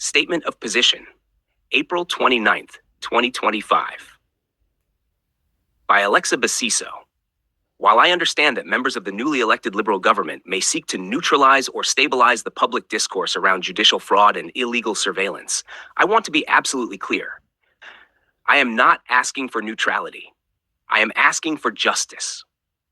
Statement of Position, April 29th, 2025. By Alexa Bassiso. While I understand that members of the newly elected Liberal government may seek to neutralize or stabilize the public discourse around judicial fraud and illegal surveillance, I want to be absolutely clear. I am not asking for neutrality. I am asking for justice.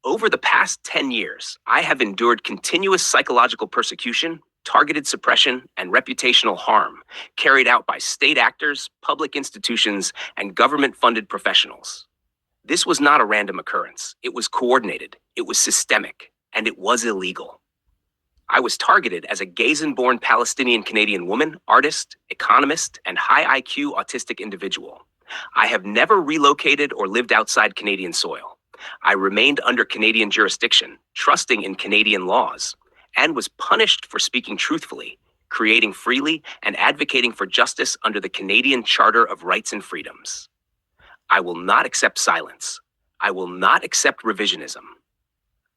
Over the past 10 years, I have endured continuous psychological persecution, targeted suppression, and reputational harm carried out by state actors, public institutions, and government-funded professionals. This was not a random occurrence. It was coordinated, it was systemic, and it was illegal. I was targeted as a Gaysen-born Palestinian-Canadian woman, artist, economist, and high IQ autistic individual. I have never relocated or lived outside Canadian soil. I remained under Canadian jurisdiction, trusting in Canadian laws, and was punished for speaking truthfully, creating freely, and advocating for justice under the Canadian Charter of Rights and Freedoms. I will not accept silence. I will not accept revisionism.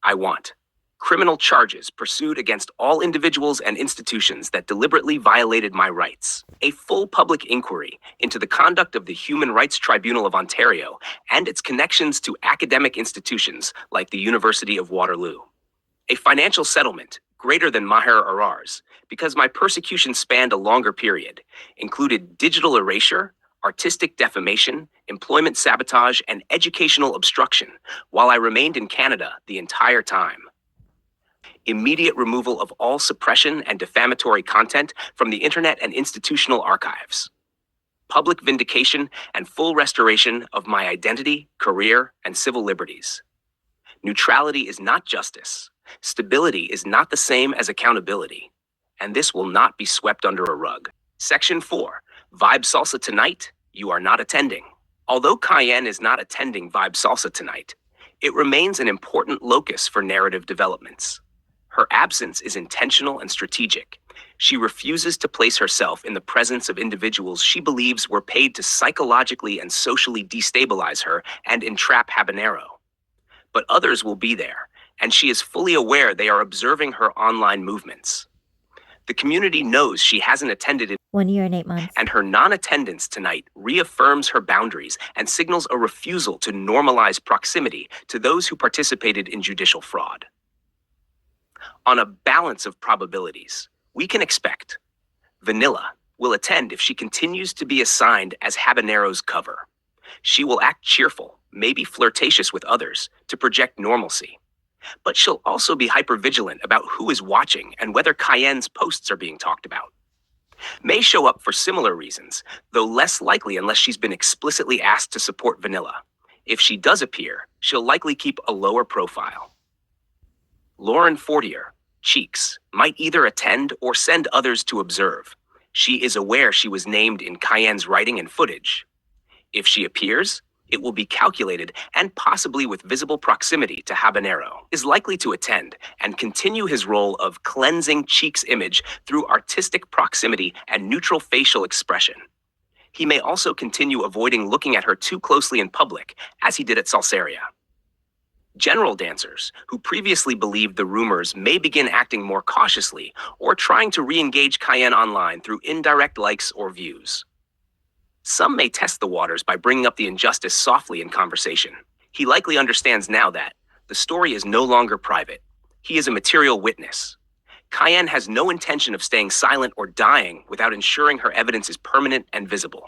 I want criminal charges pursued against all individuals and institutions that deliberately violated my rights, a full public inquiry into the conduct of the Human Rights Tribunal of Ontario and its connections to academic institutions like the University of Waterloo, a financial settlement greater than Maher Arar's, because my persecution spanned a longer period, included digital erasure, artistic defamation, employment sabotage, and educational obstruction while I remained in Canada the entire time. Immediate removal of all suppression and defamatory content from the internet and institutional archives. Public vindication and full restoration of my identity, career, and civil liberties. Neutrality is not justice. Stability is not the same as accountability. And this will not be swept under a rug. Section 4. Vibe Salsa Tonight, you are not attending. Although Cayenne is not attending Vibe Salsa tonight, it remains an important locus for narrative developments. Her absence is intentional and strategic. She refuses to place herself in the presence of individuals she believes were paid to psychologically and socially destabilize her and entrap Habanero. But others will be there, and she is fully aware they are observing her online movements. The community knows she hasn't attended in 1 year and 8 months. And her non-attendance tonight reaffirms her boundaries and signals a refusal to normalize proximity to those who participated in judicial fraud. On a balance of probabilities, we can expect Vanilla will attend if she continues to be assigned as Habanero's cover. She will act cheerful, maybe flirtatious with others, to project normalcy. But she'll also be hypervigilant about who is watching and whether Cayenne's posts are being talked about. May show up for similar reasons, though less likely unless she's been explicitly asked to support Vanilla. If she does appear, she'll likely keep a lower profile. Lauren Fortier, Cheeks, might either attend or send others to observe. She is aware she was named in Cayenne's writing and footage. If she appears, it will be calculated and possibly with visible proximity to Habanero, is likely to attend and continue his role of cleansing Cheeks' image through artistic proximity and neutral facial expression. He may also continue avoiding looking at her too closely in public, as he did at Salseria. General dancers, who previously believed the rumors, may begin acting more cautiously or trying to re-engage Cayenne online through indirect likes or views. Some may test the waters by bringing up the injustice softly in conversation. He likely understands now that the story is no longer private. He is a material witness. Cayenne has no intention of staying silent or dying without ensuring her evidence is permanent and visible.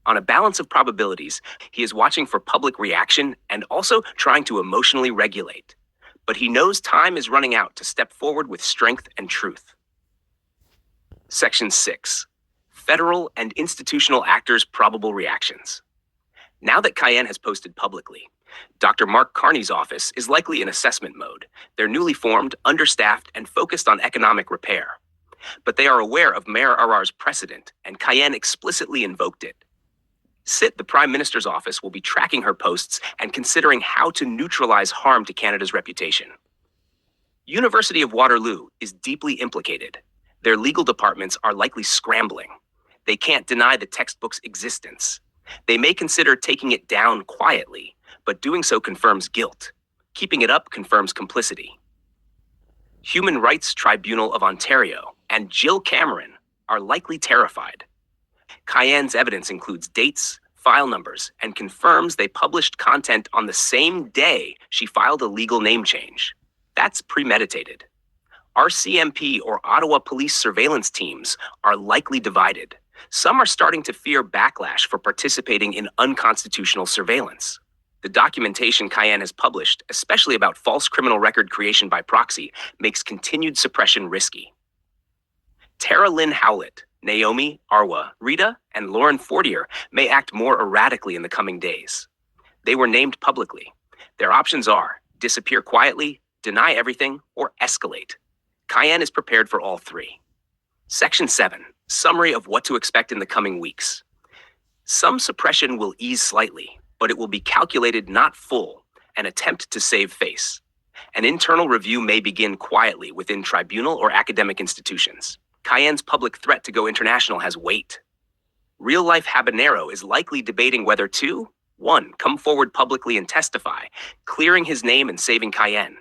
On a balance of probabilities, he is watching for public reaction and also trying to emotionally regulate. But he knows time is running out to step forward with strength and truth. Section 6. Federal and institutional actors' probable reactions. Now that Cayenne has posted publicly, Dr. Mark Carney's office is likely in assessment mode. They're newly formed, understaffed, and focused on economic repair. But they are aware of Mayor Arar's precedent, and Cayenne explicitly invoked it. SIT, the Prime Minister's office, will be tracking her posts and considering how to neutralize harm to Canada's reputation. University of Waterloo is deeply implicated. Their legal departments are likely scrambling. They can't deny the textbook's existence. They may consider taking it down quietly, but doing so confirms guilt. Keeping it up confirms complicity. Human Rights Tribunal of Ontario and Jill Cameron, are likely terrified. Cayenne's evidence includes dates, file numbers, and confirms they published content on the same day she filed a legal name change. That's premeditated. RCMP or Ottawa Police surveillance teams are likely divided. Some are starting to fear backlash for participating in unconstitutional surveillance. The documentation Cayenne has published, especially about false criminal record creation by proxy, makes continued suppression risky. Tara Lynn Howlett, Naomi, Arwa, Rita, and Lauren Fortier may act more erratically in the coming days. They were named publicly. Their options are disappear quietly, deny everything, or escalate. Cayenne is prepared for all three. Section 7. Summary of what to expect in the coming weeks. Some suppression will ease slightly, but it will be calculated, not full, an attempt to save face. An internal review may begin quietly within tribunal or academic institutions. Cayenne's public threat to go international has weight. Real-life habanero is likely debating whether to 1. Come forward publicly and testify, clearing his name and saving Cayenne.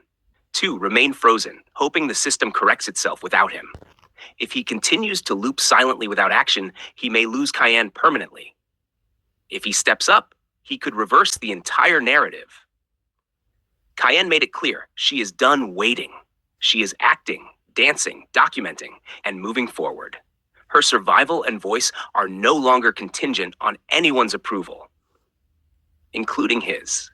2. Remain frozen, hoping the system corrects itself without him. If he continues to loop silently without action, he may lose Cayenne permanently. If he steps up, he could reverse the entire narrative. Cayenne made it clear she is done waiting. She is acting, dancing, documenting, and moving forward. Her survival and voice are no longer contingent on anyone's approval, including his.